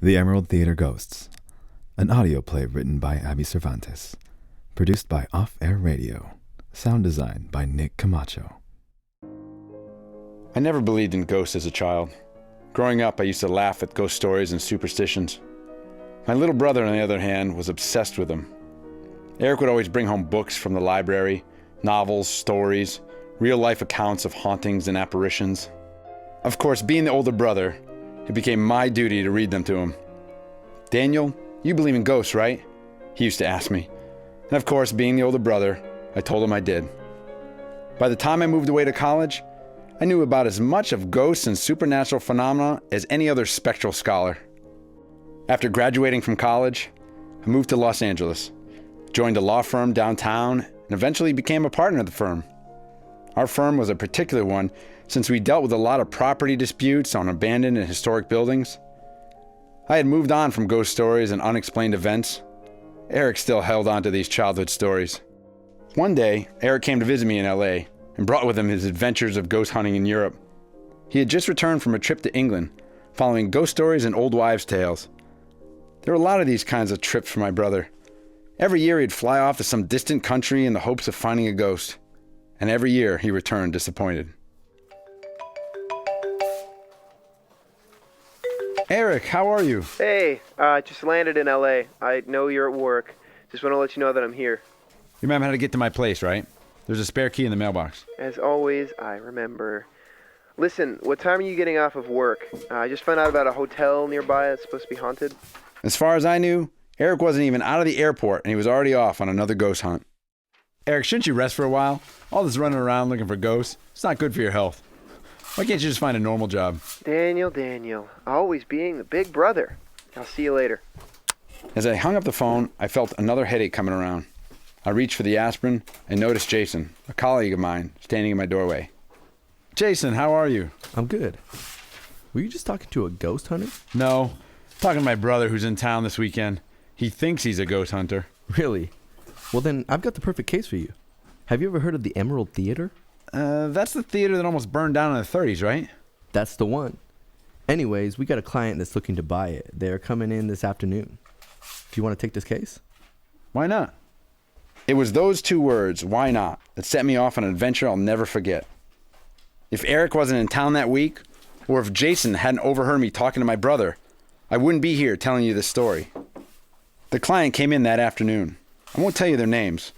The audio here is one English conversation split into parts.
The Emerald Theater Ghosts, an audio play written by Abby Cervantes, produced by Off Air Radio, sound design by Nick Camacho. I never believed in ghosts as a child. Growing up, I used to laugh at ghost stories and superstitions. My little brother, on the other hand, was obsessed with them. Eric would always bring home books from the library, novels, stories, real-life accounts of hauntings and apparitions. Of course, being the older brother, it became my duty to read them to him. "Daniel, you believe in ghosts, right?" he used to ask me. And of course, being the older brother, I told him I did. By the time I moved away to college, I knew about as much of ghosts and supernatural phenomena as any other spectral scholar. After graduating from college, I moved to Los Angeles, joined a law firm downtown, and eventually became a partner of the firm. Our firm was a particular one since we dealt with a lot of property disputes on abandoned and historic buildings. I had moved on from ghost stories and unexplained events. Eric still held on to these childhood stories. One day, Eric came to visit me in LA and brought with him his adventures of ghost hunting in Europe. He had just returned from a trip to England, following ghost stories and old wives' tales. There were a lot of these kinds of trips for my brother. Every year he'd fly off to some distant country in the hopes of finding a ghost. And every year he returned disappointed. Eric, how are you? Hey, just landed in LA. I know you're at work. Just want to let you know that I'm here. You remember how to get to my place, right? There's a spare key in the mailbox. As always, I remember. Listen, what time are you getting off of work? I just found out about a hotel nearby that's supposed to be haunted. As far as I knew, Eric wasn't even out of the airport and he was already off on another ghost hunt. Eric, shouldn't you rest for a while? All this running around looking for ghosts, it's not good for your health. Why can't you just find a normal job? Daniel, always being the big brother. I'll see you later. As I hung up the phone, I felt another headache coming around. I reached for the aspirin and noticed Jason, a colleague of mine, standing in my doorway. Jason, how are you? I'm good. Were you just talking to a ghost hunter? No, talking to my brother who's in town this weekend. He thinks he's a ghost hunter. Really? Well then, I've got the perfect case for you. Have you ever heard of the Emerald Theater? That's the theater that almost burned down in the 30s, right? That's the one. Anyways, we got a client that's looking to buy it. They're coming in this afternoon. Do you want to take this case? Why not? It was those two words, "why not," that set me off on an adventure I'll never forget. If Eric wasn't in town that week, or if Jason hadn't overheard me talking to my brother, I wouldn't be here telling you this story. The client came in that afternoon. I won't tell you their names,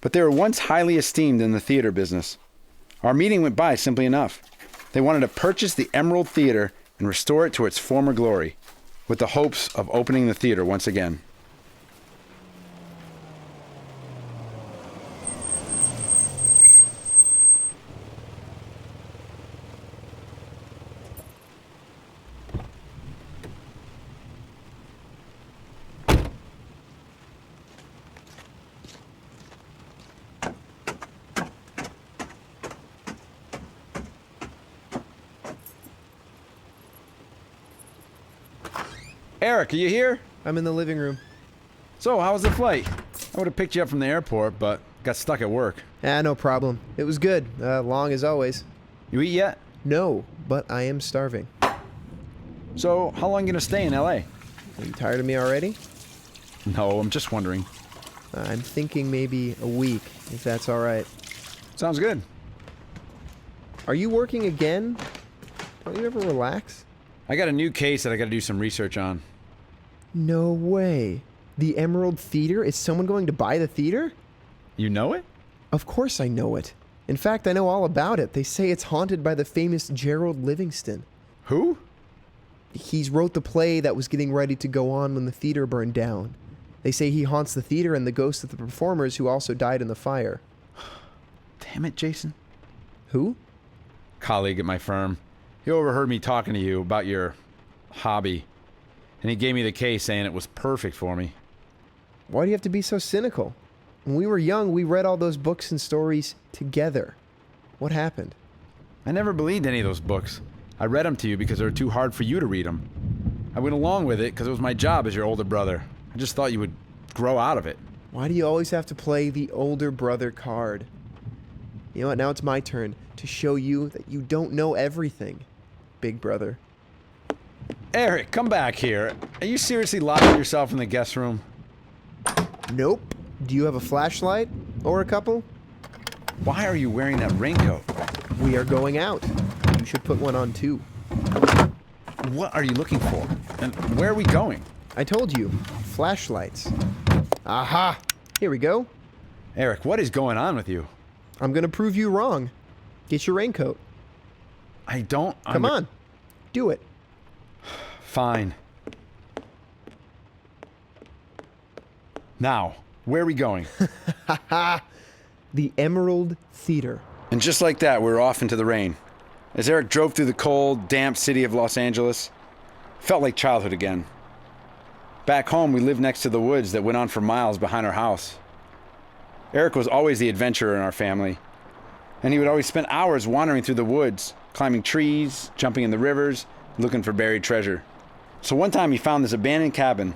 but they were once highly esteemed in the theater business. Our meeting went by simply enough. They wanted to purchase the Emerald Theater and restore it to its former glory, with the hopes of opening the theater once again. Eric, are you here? I'm in the living room. So, how was the flight? I would have picked you up from the airport, but got stuck at work. No problem. It was good. Long as always. You eat yet? No, but I am starving. So, how long you gonna stay in LA? Are you tired of me already? No, I'm just wondering. I'm thinking maybe a week, if that's all right. Sounds good. Are you working again? Don't you ever relax? I got a new case that I gotta do some research on. No way. The Emerald Theater? Is someone going to buy the theater? You know it? Of course I know it. In fact, I know all about it. They say it's haunted by the famous Gerald Livingston. Who? He's wrote the play that was getting ready to go on when the theater burned down. They say he haunts the theater and the ghosts of the performers who also died in the fire. Damn it, Jason. Who? Colleague at my firm. He overheard me talking to you about your hobby, and he gave me the case saying it was perfect for me. Why do you have to be so cynical? When we were young, we read all those books and stories together. What happened? I never believed any of those books. I read them to you because they were too hard for you to read them. I went along with it because it was my job as your older brother. I just thought you would grow out of it. Why do you always have to play the older brother card? You know what, now it's my turn to show you that you don't know everything, big brother. Eric, come back here. Are you seriously locking yourself in the guest room? Nope. Do you have a flashlight? Or a couple? Why are you wearing that raincoat? We are going out. You should put one on too. What are you looking for? And where are we going? I told you. Flashlights. Aha! Here we go. Eric, what is going on with you? I'm gonna prove you wrong. Get your raincoat. I don't... Come on. Do it. Fine. Now, where are we going? The Emerald Theater. And just like that, we were off into the rain. As Eric drove through the cold, damp city of Los Angeles, felt like childhood again. Back home, we lived next to the woods that went on for miles behind our house. Eric was always the adventurer in our family, and he would always spend hours wandering through the woods, climbing trees, jumping in the rivers, looking for buried treasure. So one time he found this abandoned cabin,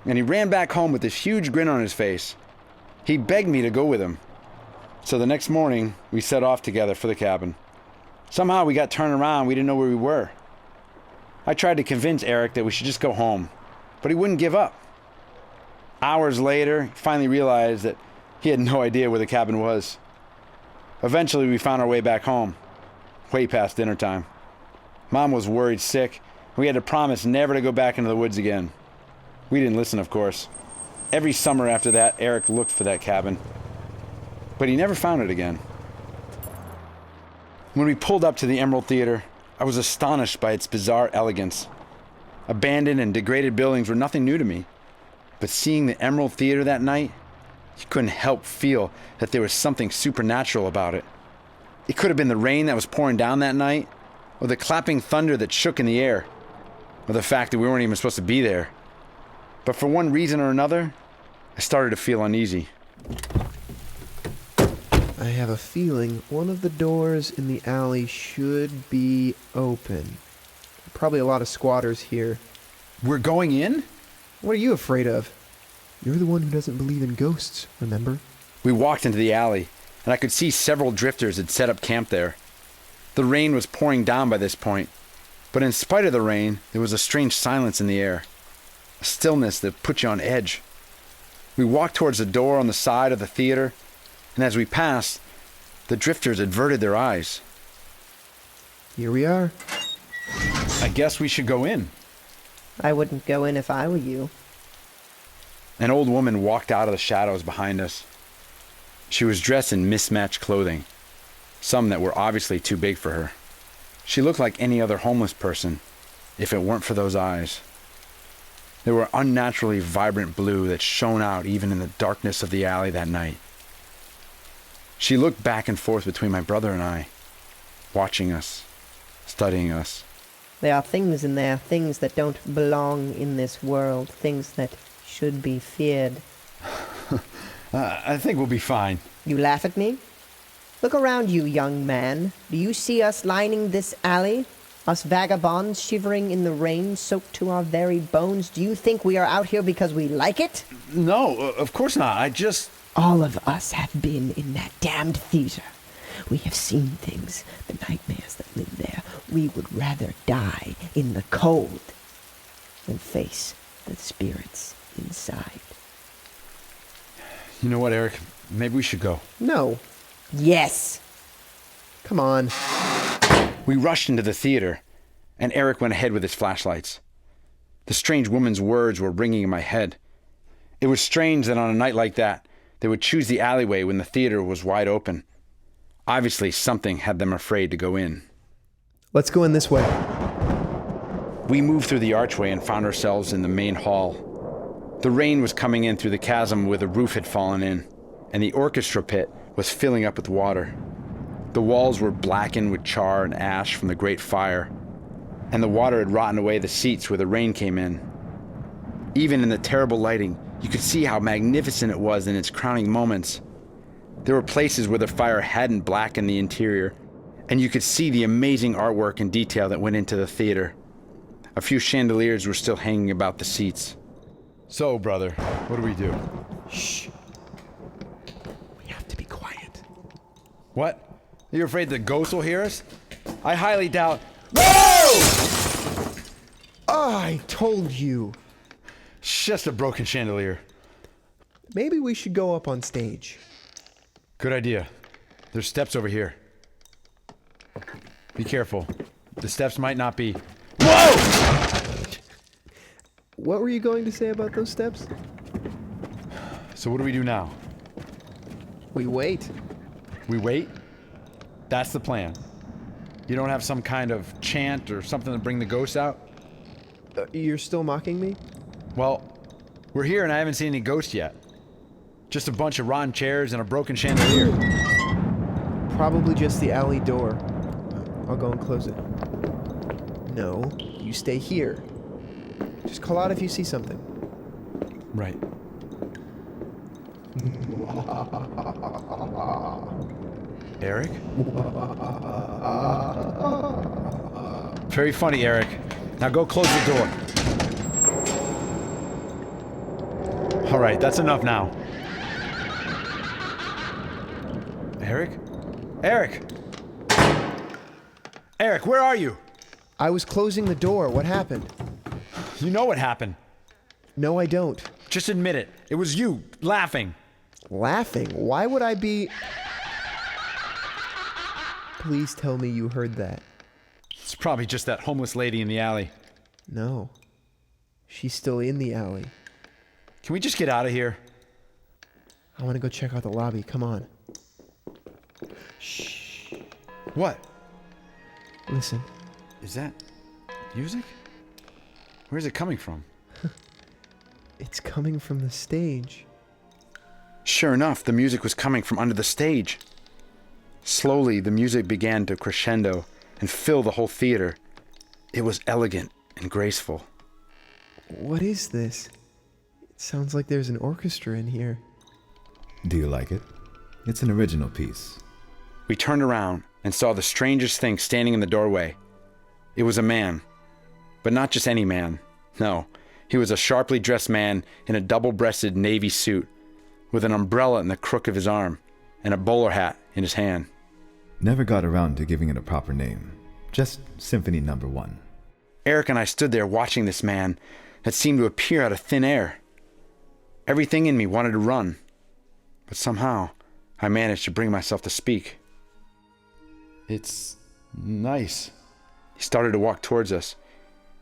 and he ran back home with this huge grin on his face. He begged me to go with him. So the next morning, we set off together for the cabin. Somehow we got turned around, we didn't know where we were. I tried to convince Eric that we should just go home, but he wouldn't give up. Hours later, he finally realized that he had no idea where the cabin was. Eventually, we found our way back home, way past dinner time. Mom was worried sick, and we had to promise never to go back into the woods again. We didn't listen, of course. Every summer after that, Eric looked for that cabin, but he never found it again. When we pulled up to the Emerald Theater, I was astonished by its bizarre elegance. Abandoned and degraded buildings were nothing new to me, but seeing the Emerald Theater that night, you couldn't help feel that there was something supernatural about it. It could have been the rain that was pouring down that night, or the clapping thunder that shook in the air, or the fact that we weren't even supposed to be there. But for one reason or another, I started to feel uneasy. I have a feeling one of the doors in the alley should be open. Probably a lot of squatters here. We're going in? What are you afraid of? You're the one who doesn't believe in ghosts, remember? We walked into the alley, and I could see several drifters had set up camp there. The rain was pouring down by this point, but in spite of the rain, there was a strange silence in the air, a stillness that put you on edge. We walked towards the door on the side of the theater, and as we passed, the drifters averted their eyes. Here we are. I guess we should go in. I wouldn't go in if I were you. An old woman walked out of the shadows behind us. She was dressed in mismatched clothing, some that were obviously too big for her. She looked like any other homeless person, if it weren't for those eyes. They were unnaturally vibrant blue that shone out even in the darkness of the alley that night. She looked back and forth between my brother and I, watching us, studying us. There are things in there, things that don't belong in this world, things that should be feared. I think we'll be fine. You laugh at me? Look around you, young man. Do you see us lining this alley? Us vagabonds shivering in the rain, soaked to our very bones? Do you think we are out here because we like it? No, of course not. All of us have been in that damned theater. We have seen things, the nightmares that live there. We would rather die in the cold than face the spirits inside. You know what, Eric? Maybe we should go. No. Yes! Come on. We rushed into the theater, and Eric went ahead with his flashlights. The strange woman's words were ringing in my head. It was strange that on a night like that, they would choose the alleyway when the theater was wide open. Obviously, something had them afraid to go in. Let's go in this way. We moved through the archway and found ourselves in the main hall. The rain was coming in through the chasm where the roof had fallen in, and the orchestra pit was filling up with water. The walls were blackened with char and ash from the great fire, and the water had rotten away the seats where the rain came in. Even in the terrible lighting, you could see how magnificent it was in its crowning moments. There were places where the fire hadn't blackened the interior, and you could see the amazing artwork and detail that went into the theater. A few chandeliers were still hanging about the seats. So, brother, what do we do? Shh. We have to be quiet. What? Are you afraid the ghosts will hear us? I highly doubt... Whoa! I told you. It's just a broken chandelier. Maybe we should go up on stage. Good idea. There's steps over here. Be careful. The steps might not be... Whoa! What were you going to say about those steps? So what do we do now? We wait. We wait? That's the plan. You don't have some kind of chant or something to bring the ghosts out? You're still mocking me? Well, we're here and I haven't seen any ghosts yet. Just a bunch of rotten chairs and a broken chandelier. Probably just the alley door. I'll go and close it. No, you stay here. Just call out if you see something. Right. Eric? Very funny, Eric. Now go close the door. All right, that's enough now. Eric? Eric! Eric, where are you? I was closing the door. What happened? You know what happened. No, I don't. Just admit it. It was you, laughing. Laughing? Why would I be... Please tell me you heard that. It's probably just that homeless lady in the alley. No. She's still in the alley. Can we just get out of here? I want to go check out the lobby. Come on. What? Listen. Is that music? Where's it coming from? It's coming from the stage. Sure enough, the music was coming from under the stage. Slowly, the music began to crescendo and fill the whole theater. It was elegant and graceful. What is this? It sounds like there's an orchestra in here. Do you like it? It's an original piece. We turned around and saw the strangest thing standing in the doorway. It was a man. But not just any man. No, he was a sharply dressed man in a double-breasted navy suit with an umbrella in the crook of his arm and a bowler hat in his hand. Never got around to giving it a proper name. Just Symphony No. 1. Eric and I stood there watching this man that seemed to appear out of thin air. Everything in me wanted to run, but somehow I managed to bring myself to speak. It's nice. He started to walk towards us,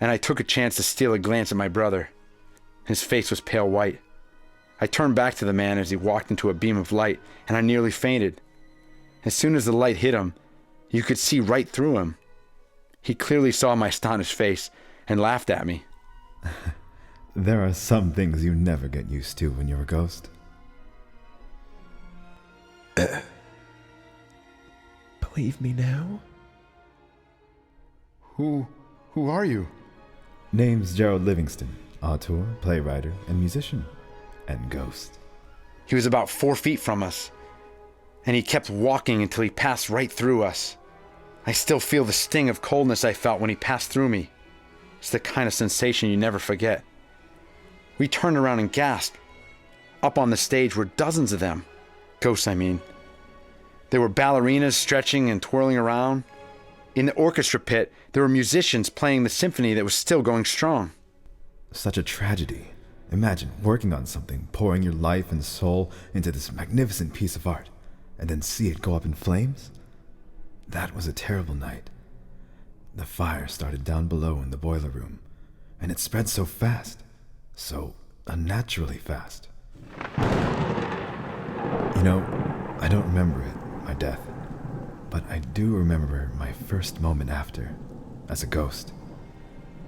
and I took a chance to steal a glance at my brother. His face was pale white. I turned back to the man as he walked into a beam of light, and I nearly fainted. As soon as the light hit him, you could see right through him. He clearly saw my astonished face and laughed at me. There are some things you never get used to when you're a ghost. Believe me now? Who are you? Name's Gerald Livingston, auteur, playwright, and musician, and ghost. He was about 4 feet from us, and he kept walking until he passed right through us. I still feel the sting of coldness I felt when he passed through me. It's the kind of sensation you never forget. We turned around and gasped. Up on the stage were dozens of them. Ghosts, I mean. There were ballerinas stretching and twirling around. In the orchestra pit, there were musicians playing the symphony that was still going strong. Such a tragedy. Imagine working on something, pouring your life and soul into this magnificent piece of art, and then see it go up in flames? That was a terrible night. The fire started down below in the boiler room, and it spread so fast, so unnaturally fast. You know, I don't remember it, my death, but I do remember my first moment after, as a ghost.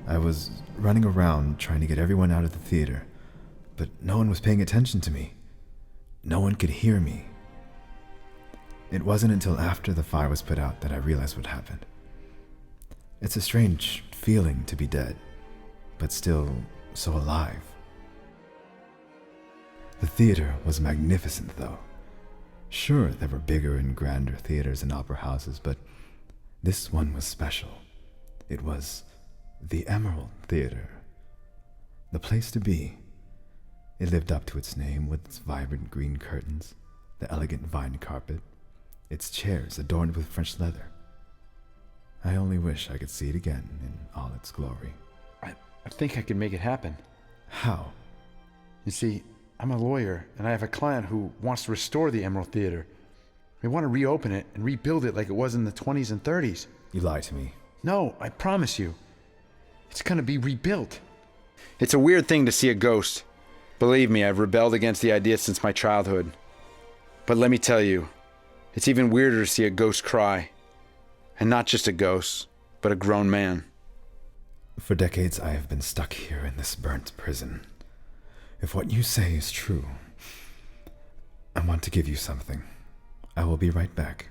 I was running around trying to get everyone out of the theater, but no one was paying attention to me. No one could hear me. It wasn't until after the fire was put out that I realized what happened. It's a strange feeling to be dead, but still so alive. The theater was magnificent, though. Sure, there were bigger and grander theaters and opera houses, but this one was special. It was the Emerald Theater. The place to be. It lived up to its name with its vibrant green curtains, the elegant vine carpet, its chairs adorned with French leather. I only wish I could see it again in all its glory. I think I can make it happen. How? You see, I'm a lawyer, and I have a client who wants to restore the Emerald Theater. We want to reopen it and rebuild it like it was in the 20s and 30s. You lied to me. No, I promise you. It's gonna be rebuilt. It's a weird thing to see a ghost. Believe me, I've rebelled against the idea since my childhood. But let me tell you, it's even weirder to see a ghost cry. And not just a ghost, but a grown man. For decades, I have been stuck here in this burnt prison. If what you say is true, I want to give you something. I will be right back.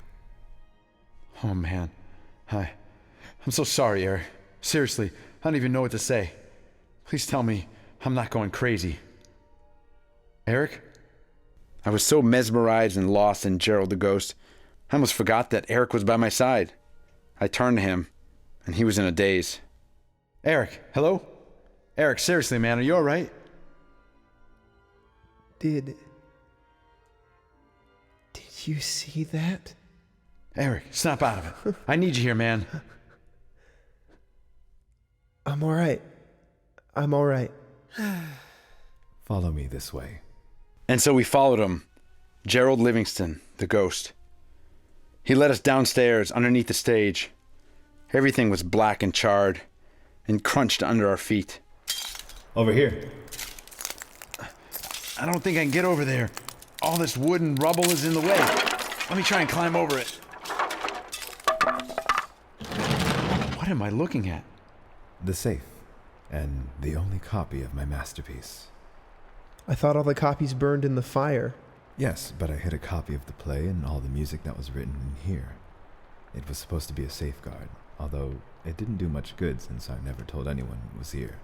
Oh man, I'm so sorry, Eric. Seriously, I don't even know what to say. Please tell me I'm not going crazy. Eric? I was so mesmerized and lost in Gerald the ghost, I almost forgot that Eric was by my side. I turned to him, and he was in a daze. Eric, hello? Eric, seriously, man, are you all right? Did you see that? Eric, snap out of it. I need you here, man. I'm all right. I'm all right. Follow me this way. And so we followed him, Gerald Livingston, the ghost. He led us downstairs underneath the stage. Everything was black and charred and crunched under our feet. Over here. I don't think I can get over there. All this wood and rubble is in the way. Let me try and climb over it. What am I looking at? The safe, and the only copy of my masterpiece. I thought all the copies burned in the fire. Yes, but I hid a copy of the play and all the music that was written in here. It was supposed to be a safeguard, although it didn't do much good since I never told anyone it was here.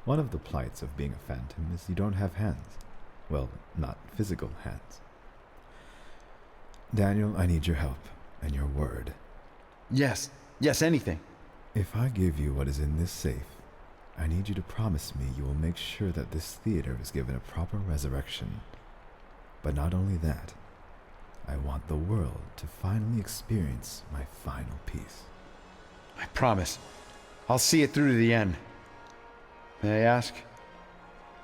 One of the plights of being a phantom is you don't have hands. Well, not physical hands. Daniel, I need your help and your word. Yes, anything. If I give you what is in this safe, I need you to promise me you will make sure that this theater is given a proper resurrection. But not only that, I want the world to finally experience my final piece. I promise. I'll see it through to the end. May I ask,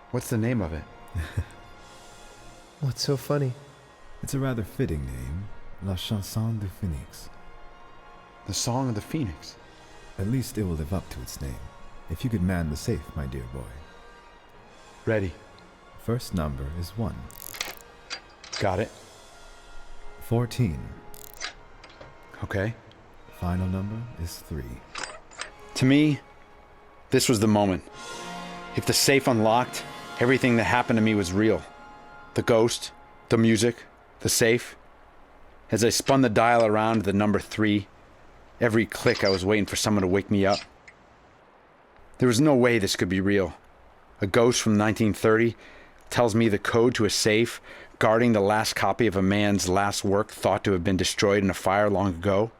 what's the name of it? What's so funny? It's a rather fitting name, La Chanson du Phénix. The Song of the Phoenix. At least it will live up to its name. If you could man the safe, my dear boy. Ready. First number is 1. Got it. 14. Okay. Final number is 3. To me, this was the moment. If the safe unlocked, everything that happened to me was real. The ghost, the music, the safe. As I spun the dial around to the number 3, every click I was waiting for someone to wake me up. There was no way this could be real. A ghost from 1930 tells me the code to a safe guarding the last copy of a man's last work thought to have been destroyed in a fire long ago.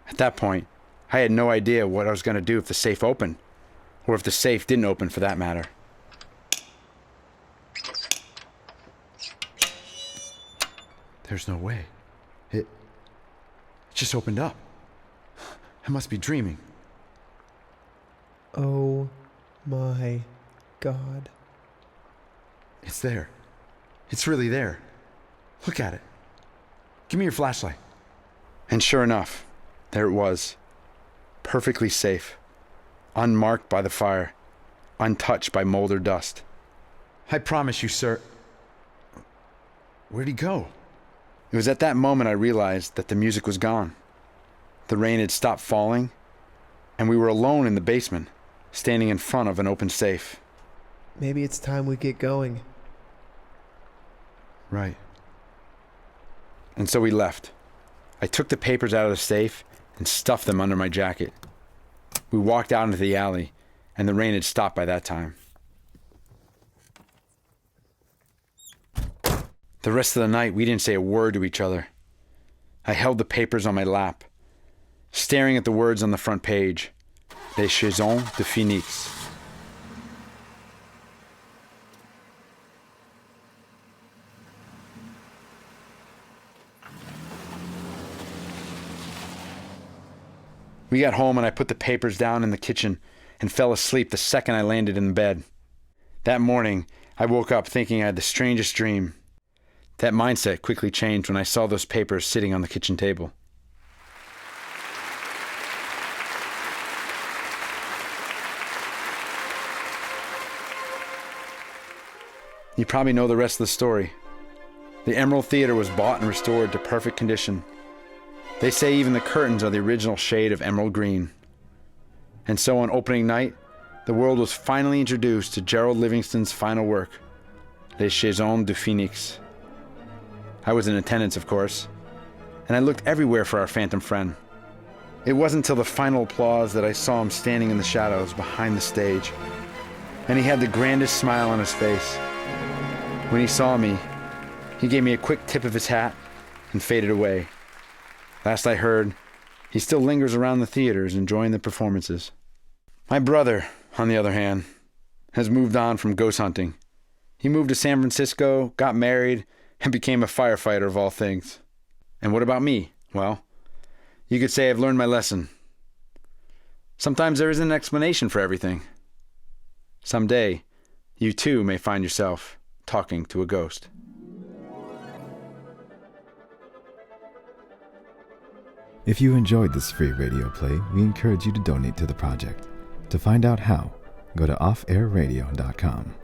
At that point, I had no idea what I was going to do if the safe opened, or if the safe didn't open for that matter. There's no way. It just opened up. I must be dreaming. Oh my God. It's there. It's really there. Look at it. Give me your flashlight. And sure enough, there it was. Perfectly safe. Unmarked by the fire. Untouched by mold or dust. I promise you, sir. Where'd he go? It was at that moment I realized that the music was gone. The rain had stopped falling, and we were alone in the basement, standing in front of an open safe. Maybe it's time we get going. Right. And so we left. I took the papers out of the safe and stuffed them under my jacket. We walked out into the alley, and the rain had stopped by that time. The rest of the night, we didn't say a word to each other. I held the papers on my lap, staring at the words on the front page. Les Chansons de Phoenix. We got home and I put the papers down in the kitchen and fell asleep the second I landed in bed. That morning, I woke up thinking I had the strangest dream. That mindset quickly changed when I saw those papers sitting on the kitchen table. You probably know the rest of the story. The Emerald Theater was bought and restored to perfect condition. They say even the curtains are the original shade of emerald green. And so on opening night, the world was finally introduced to Gerald Livingston's final work, Les Chansons du Phénix. I was in attendance, of course, and I looked everywhere for our phantom friend. It wasn't until the final applause that I saw him standing in the shadows behind the stage, and he had the grandest smile on his face. When he saw me, he gave me a quick tip of his hat and faded away. Last I heard, he still lingers around the theaters enjoying the performances. My brother, on the other hand, has moved on from ghost hunting. He moved to San Francisco, got married, and became a firefighter of all things. And what about me? Well, you could say I've learned my lesson. Sometimes there isn't an explanation for everything. Someday, you too may find yourself talking to a ghost. If you enjoyed this free radio play, we encourage you to donate to the project. To find out how, go to offairradio.com.